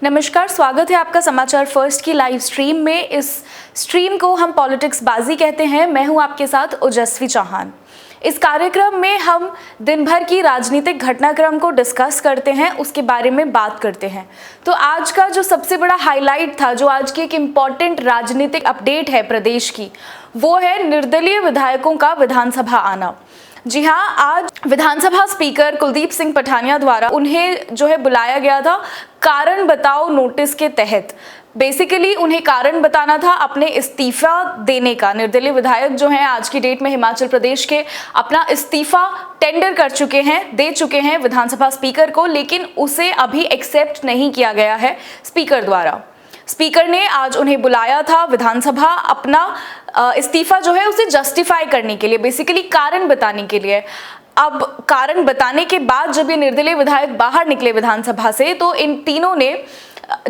नमस्कार, स्वागत है आपका समाचार फर्स्ट की लाइव स्ट्रीम में। इस स्ट्रीम को हम पॉलिटिक्स बाजी कहते हैं। मैं हूं आपके साथ ओजस्वी चौहान। इस कार्यक्रम में हम दिन भर की राजनीतिक घटनाक्रम को डिस्कस करते हैं, उसके बारे में बात करते हैं। तो आज का जो सबसे बड़ा हाईलाइट था, जो आज की एक इम्पॉर्टेंट राजनीतिक अपडेट है प्रदेश की, वो है निर्दलीय विधायकों का विधानसभा आना। जी हाँ, आज विधानसभा स्पीकर कुलदीप सिंह पठानिया द्वारा उन्हें जो है बुलाया गया था कारण बताओ नोटिस के तहत। बेसिकली उन्हें कारण बताना था अपने इस्तीफा देने का। निर्दलीय विधायक जो हैं आज की डेट में हिमाचल प्रदेश के अपना इस्तीफा टेंडर कर चुके हैं, दे चुके हैं विधानसभा स्पीकर को, लेकिन उसे अभी एक्सेप्ट नहीं किया गया है स्पीकर द्वारा। स्पीकर ने आज उन्हें बुलाया था विधानसभा अपना इस्तीफा जो है उसे जस्टिफाई करने के लिए, बेसिकली कारण बताने के लिए। अब कारण बताने के बाद जब ये निर्दलीय विधायक बाहर निकले विधानसभा से, तो इन तीनों ने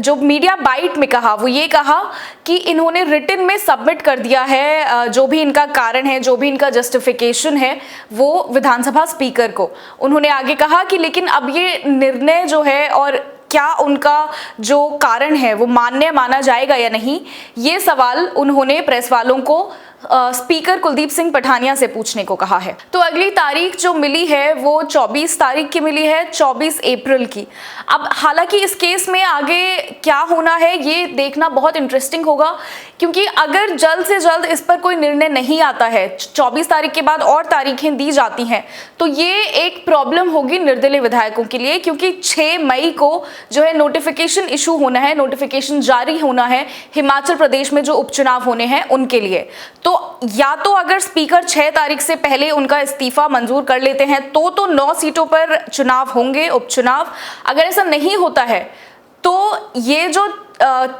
जो मीडिया बाइट में कहा वो ये कहा कि इन्होंने रिटन में सबमिट कर दिया है जो भी इनका कारण है, जो भी इनका जस्टिफिकेशन है, वो विधानसभा स्पीकर को। उन्होंने आगे कहा कि लेकिन अब ये निर्णय जो है और क्या उनका जो कारण है वो मान्य माना जाएगा या नहीं, ये सवाल उन्होंने प्रेस वालों को स्पीकर कुलदीप सिंह पठानिया से पूछने को कहा है। तो अगली तारीख जो मिली है वो 24 तारीख की मिली है, 24 अप्रैल की। अब हालांकि इस केस में आगे क्या होना है ये देखना बहुत इंटरेस्टिंग होगा, क्योंकि अगर जल्द से जल्द इस पर कोई निर्णय नहीं आता है, 24 तारीख के बाद और तारीखें दी जाती हैं, तो ये एक प्रॉब्लम होगी निर्दलीय विधायकों के लिए, क्योंकि 6 मई को जो है नोटिफिकेशन इशू होना है, नोटिफिकेशन जारी होना है हिमाचल प्रदेश में जो उपचुनाव होने हैं उनके लिए। तो या तो अगर स्पीकर 6 तारीख से पहले उनका इस्तीफा मंजूर कर लेते हैं तो 9 सीटों पर चुनाव होंगे, उपचुनाव। अगर ऐसा नहीं होता है तो ये जो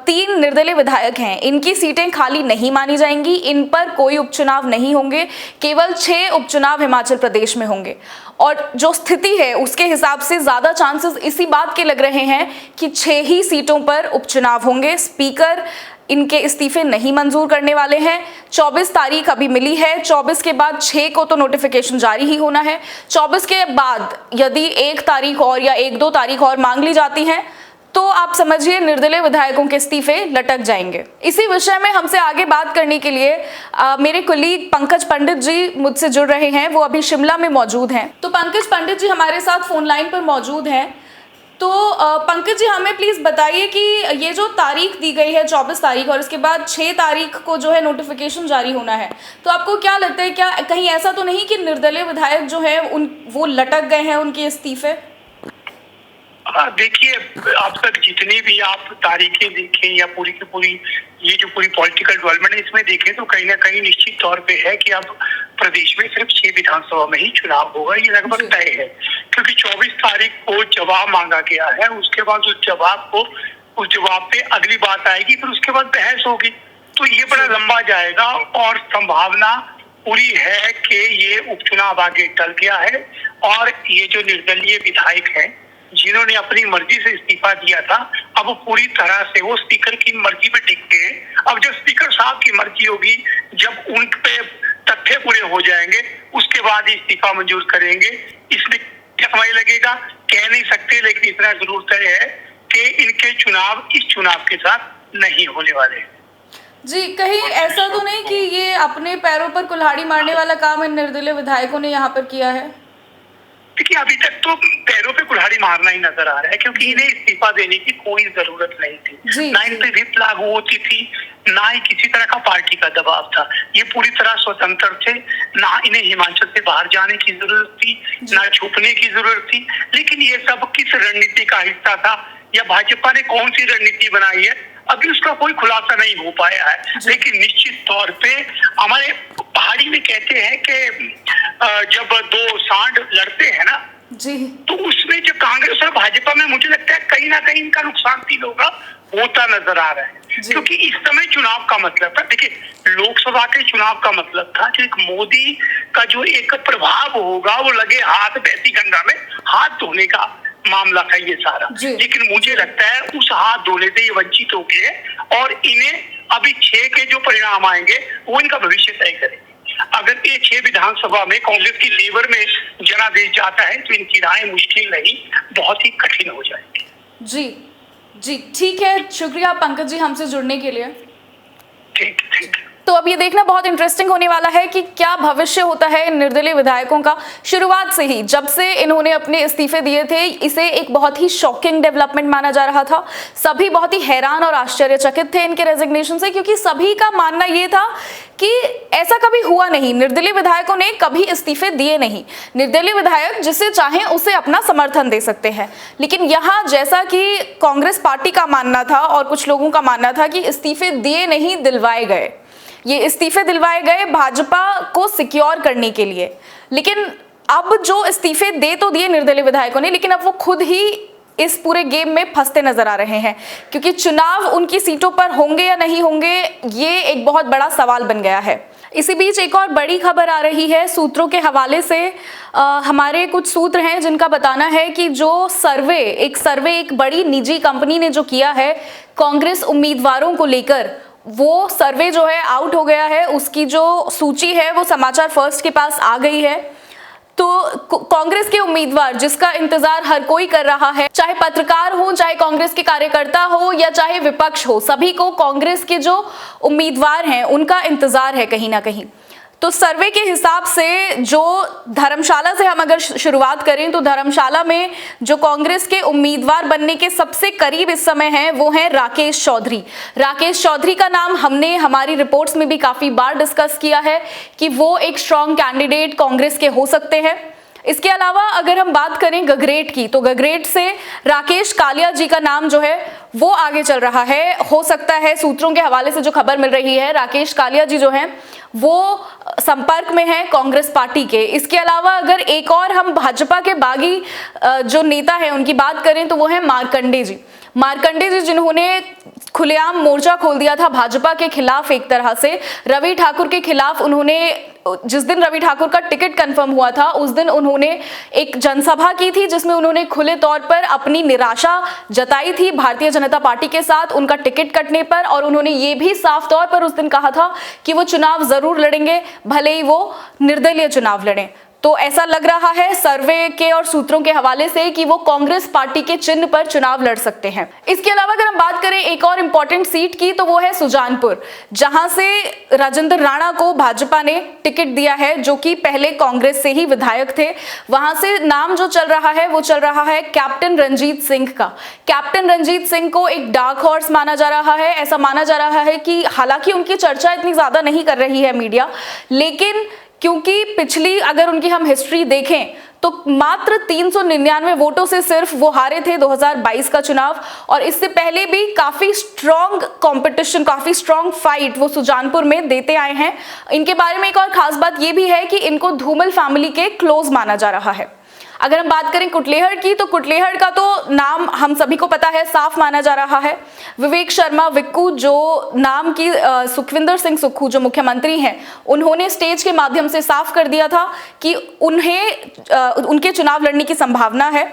3 निर्दलीय विधायक हैं इनकी सीटें खाली नहीं मानी जाएंगी, इन पर कोई उपचुनाव नहीं होंगे, केवल 6 उपचुनाव हिमाचल प्रदेश में होंगे। और जो स्थिति है उसके हिसाब से ज्यादा चांसेस इसी बात के लग रहे हैं कि 6 ही सीटों पर उपचुनाव होंगे। स्पीकर इनके इस्तीफे नहीं मंजूर करने वाले हैं। 24 तारीख अभी मिली है, 24 के बाद 6 को तो नोटिफिकेशन जारी ही होना है। 24 के बाद यदि 1 तारीख और या 1-2 तारीख और मांग ली जाती हैं तो आप समझिए निर्दलीय विधायकों के इस्तीफे लटक जाएंगे। इसी विषय में हमसे आगे बात करने के लिए मेरे कुलीग पंकज पंडित जी मुझसे जुड़ रहे हैं, वो अभी शिमला में मौजूद हैं। तो पंकज पंडित जी हमारे साथ फोन लाइन पर मौजूद हैं। तो पंकज जी हमें प्लीज़ बताइए कि ये जो तारीख दी गई है 24 तारीख और इसके बाद 6 तारीख को जो है नोटिफिकेशन जारी होना है, तो आपको क्या लगता है, क्या कहीं ऐसा तो नहीं कि निर्दलीय विधायक जो है वो लटक गए हैं उनके इस्तीफे? देखिए, अब तक जितनी भी आप तारीखें देखें या पूरी की पूरी ये जो पूरी पॉलिटिकल डेवलपमेंट है इसमें देखें तो कहीं ना कहीं निश्चित तौर पे है कि अब प्रदेश में सिर्फ 6 विधानसभा में ही चुनाव होगा, ये लगभग तय है। क्योंकि 24 तारीख को जवाब मांगा गया है, उसके बाद उस जवाब पे अगली बात आएगी, फिर उसके बाद बहस होगी, तो ये बड़ा लंबा जाएगा और संभावना पूरी है कि ये उपचुनाव आगे टल गया है। और ये जो निर्दलीय विधायक हैं जिन्होंने अपनी मर्जी से इस्तीफा दिया था, अब वो पूरी तरह से वो स्पीकर की मर्जी पे टिक गए। अब जब स्पीकर साहब की मर्जी होगी, जब उन पे तथ्य पूरे हो जाएंगे, उसके बाद इस्तीफा मंजूर करेंगे। इसमें समय लगेगा कह नहीं सकते, लेकिन इतना जरूर तय है कि इनके चुनाव इस चुनाव के साथ नहीं होने वाले। जी, कहीं ऐसा तो नहीं कि ये अपने पैरों पर कुल्हाड़ी मारने वाला काम इन निर्दलीय विधायकों ने यहाँ पर किया है? देखिए, अभी तक तो पैरों पे कुल्हाड़ी मारना ही नजर आ रहा है, क्योंकि इन्हें इस्तीफा देने की कोई जरूरत नहीं थी। ना इन पे व्हिप लागू होती थी, ना ही किसी तरह का पार्टी का दबाव था। ये पूरी तरह स्वतंत्र थे, ना इन्हें हिमाचल से बाहर जाने की जरूरत थी, ना छुपने की जरूरत थी। लेकिन ये सब किस रणनीति का हिस्सा था या भाजपा ने कौन सी रणनीति बनाई है, अभी उसका कोई खुलासा नहीं हो पाया है। लेकिन निश्चित तौर पे हमारे पहाड़ी में कहते हैं कि जब 2 सांड लड़ते हैं ना जी, तो उसमें जो कांग्रेस और भाजपा में मुझे लगता है कहीं ना कहीं इनका नुकसान फील होता नजर आ रहा है। क्योंकि इस समय चुनाव का मतलब था, देखिए लोकसभा के चुनाव का मतलब था कि एक मोदी का जो एक प्रभाव होगा वो लगे हाथ बहती गंगा में हाथ धोने का मामला था ये सारा। लेकिन मुझे लगता है उस हाथ धोने से ये वंचित हो गए और इन्हें अभी 6 के जो परिणाम आएंगे वो इनका भविष्य तय करेंगे। अगर ये 6 विधानसभा में कांग्रेस की फेवर में जनादेश जाता है तो इनकी राय मुश्किल नहीं बहुत ही कठिन हो जाएगी। जी, जी ठीक है, शुक्रिया पंकज जी हमसे जुड़ने के लिए। ठीक। तो अब ये देखना बहुत इंटरेस्टिंग होने वाला है कि क्या भविष्य होता है इन निर्दलीय विधायकों का। शुरुआत से ही जब से इन्होंने अपने इस्तीफे दिए थे, इसे एक बहुत ही शॉकिंग डेवलपमेंट माना जा रहा था। सभी बहुत ही हैरान और आश्चर्यचकित थे इनके रेजिग्नेशन से, क्योंकि सभी का मानना ये था कि ऐसा कभी हुआ नहीं, निर्दलीय विधायकों ने कभी इस्तीफे दिए नहीं। निर्दलीय विधायक जिसे चाहें उसे अपना समर्थन दे सकते हैं। लेकिन यहाँ जैसा कि कांग्रेस पार्टी का मानना था और कुछ लोगों का मानना था कि इस्तीफे दिए नहीं, दिलवाए गए। ये इस्तीफे दिलवाए गए भाजपा को सिक्योर करने के लिए। लेकिन अब जो इस्तीफे दे तो दिए निर्दलीय विधायकों ने, लेकिन अब वो खुद ही इस पूरे गेम में फंसते नजर आ रहे हैं, क्योंकि चुनाव उनकी सीटों पर होंगे या नहीं होंगे, ये एक बहुत बड़ा सवाल बन गया है। इसी बीच एक और बड़ी खबर आ रही है सूत्रों के हवाले से। हमारे कुछ सूत्र हैं जिनका बताना है कि जो सर्वे एक बड़ी निजी कंपनी ने जो किया है कांग्रेस उम्मीदवारों को लेकर, वो सर्वे जो है आउट हो गया है। उसकी जो सूची है वो समाचार फर्स्ट के पास आ गई है। तो कांग्रेस के उम्मीदवार जिसका इंतजार हर कोई कर रहा है, चाहे पत्रकार हो, चाहे कांग्रेस के कार्यकर्ता हो या चाहे विपक्ष हो, सभी को कांग्रेस के जो उम्मीदवार हैं उनका इंतजार है कहीं ना कहीं। तो सर्वे के हिसाब से जो धर्मशाला से हम अगर शुरुआत करें तो धर्मशाला में जो कांग्रेस के उम्मीदवार बनने के सबसे करीब इस समय हैं वो हैं राकेश चौधरी। राकेश चौधरी का नाम हमने हमारी रिपोर्ट्स में भी काफी बार डिस्कस किया है कि वो एक स्ट्रॉन्ग कैंडिडेट कांग्रेस के हो सकते हैं। इसके अलावा अगर हम बात करें गगरेट की, तो गगरेट से राकेश कालिया जी का नाम जो है वो आगे चल रहा है। हो सकता है, सूत्रों के हवाले से जो खबर मिल रही है, राकेश कालिया जी जो हैं वो संपर्क में हैं कांग्रेस पार्टी के। इसके अलावा अगर एक और हम भाजपा के बागी जो नेता हैं उनकी बात करें तो वो है मार्कंडे जी। मार्कंडे जी जिन्होंने खुलेआम मोर्चा खोल दिया था भाजपा के खिलाफ, एक तरह से रवि ठाकुर के खिलाफ। उन्होंने जिस दिन रवि ठाकुर का टिकट कंफर्म हुआ था उस दिन उन्होंने एक जनसभा की थी जिसमें उन्होंने खुले तौर पर अपनी निराशा जताई थी भारतीय जनता पार्टी के साथ उनका टिकट कटने पर। और उन्होंने ये भी साफ तौर पर उस दिन कहा था कि वो चुनाव जरूर लड़ेंगे, भले ही वो निर्दलीय चुनाव लड़ें। तो ऐसा लग रहा है सर्वे के और सूत्रों के हवाले से कि वो कांग्रेस पार्टी के चिन्ह पर चुनाव लड़ सकते हैं। इसके अलावा अगर हम बात करें एक और इंपॉर्टेंट सीट की तो वो है सुजानपुर, जहां से राजेंद्र राणा को भाजपा ने टिकट दिया है, जो कि पहले कांग्रेस से ही विधायक थे। वहां से नाम जो चल रहा है वो चल रहा है कैप्टन रंजीत सिंह का। कैप्टन रंजीत सिंह को एक डार्क हॉर्स माना जा रहा है। ऐसा माना जा रहा है कि हालांकि उनकी चर्चा इतनी ज्यादा नहीं कर रही है मीडिया, लेकिन क्योंकि पिछली अगर उनकी हम हिस्ट्री देखें तो मात्र 399 वोटों से सिर्फ वो हारे थे 2022 का चुनाव। और इससे पहले भी काफी स्ट्रॉन्ग कंपटीशन, काफी स्ट्रॉन्ग फाइट वो सुजानपुर में देते आए हैं। इनके बारे में एक और खास बात ये भी है कि इनको धूमल फैमिली के क्लोज माना जा रहा है। अगर हम बात करें कुटलेहड़ की, तो कुटलेहड़ का तो नाम हम सभी को पता है, साफ माना जा रहा है। विवेक शर्मा विक्कू जो नाम की सुखविंदर सिंह सुक्खू जो मुख्यमंत्री हैं, उन्होंने स्टेज के माध्यम से साफ कर दिया था कि उनके चुनाव लड़ने की संभावना है।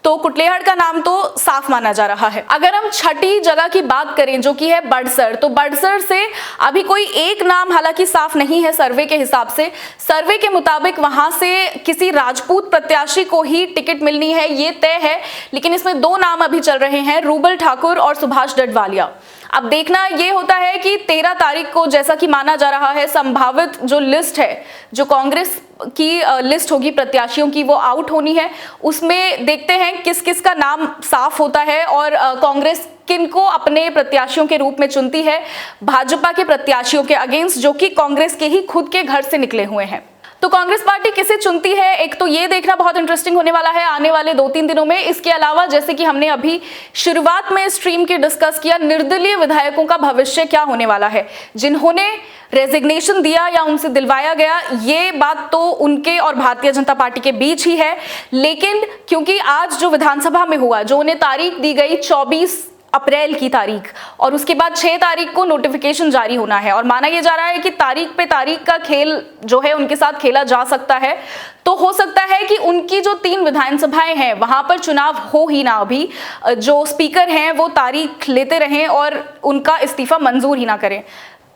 तो कुटलेहड़ का नाम तो साफ माना जा रहा है। अगर हम छठी जगह की बात करें जो कि है बड़सर, तो बड़सर से अभी कोई एक नाम हालांकि साफ नहीं है सर्वे के हिसाब से। सर्वे के मुताबिक वहां से किसी राजपूत प्रत्याशी को ही टिकट मिलनी है, ये तय है। लेकिन इसमें दो नाम अभी चल रहे हैं, रूबल ठाकुर और सुभाष डडवालिया। अब देखना ये होता है कि 13 तारीख को, जैसा कि माना जा रहा है, संभावित जो लिस्ट है, जो कांग्रेस की लिस्ट होगी प्रत्याशियों की, वो आउट होनी है। उसमें देखते हैं किस किस का नाम साफ होता है और कांग्रेस किनको अपने प्रत्याशियों के रूप में चुनती है भाजपा के प्रत्याशियों के अगेंस्ट, जो कि कांग्रेस के ही खुद के घर से निकले हुए हैं। तो कांग्रेस पार्टी किसे चुनती है, एक तो ये देखना बहुत इंटरेस्टिंग होने वाला है आने वाले 2-3 दिनों में। इसके अलावा जैसे कि हमने अभी शुरुआत में स्ट्रीम के डिस्कस किया, निर्दलीय विधायकों का भविष्य क्या होने वाला है, जिन्होंने रेजिग्नेशन दिया या उनसे दिलवाया गया, ये बात तो उनके और भारतीय जनता पार्टी के बीच ही है। लेकिन क्योंकि आज जो विधानसभा में हुआ, जो उन्हें तारीख दी गई 24 अप्रैल की तारीख, और उसके बाद 6 तारीख को नोटिफिकेशन जारी होना है, और माना यह जा रहा है कि तारीख पे तारीख का खेल जो है उनके साथ खेला जा सकता है। तो हो सकता है कि उनकी जो 3 विधानसभाएं हैं वहां पर चुनाव हो ही ना, अभी जो स्पीकर हैं वो तारीख लेते रहें और उनका इस्तीफा मंजूर ही ना करें।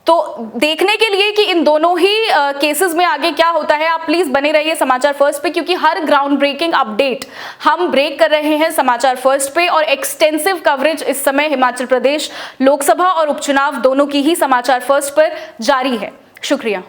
तो देखने के लिए कि इन दोनों ही केसेस में आगे क्या होता है, आप प्लीज बने रहिए समाचार फर्स्ट पे, क्योंकि हर ग्राउंड ब्रेकिंग अपडेट हम ब्रेक कर रहे हैं समाचार फर्स्ट पे। और एक्सटेंसिव कवरेज इस समय हिमाचल प्रदेश लोकसभा और उपचुनाव दोनों की ही समाचार फर्स्ट पर जारी है। शुक्रिया।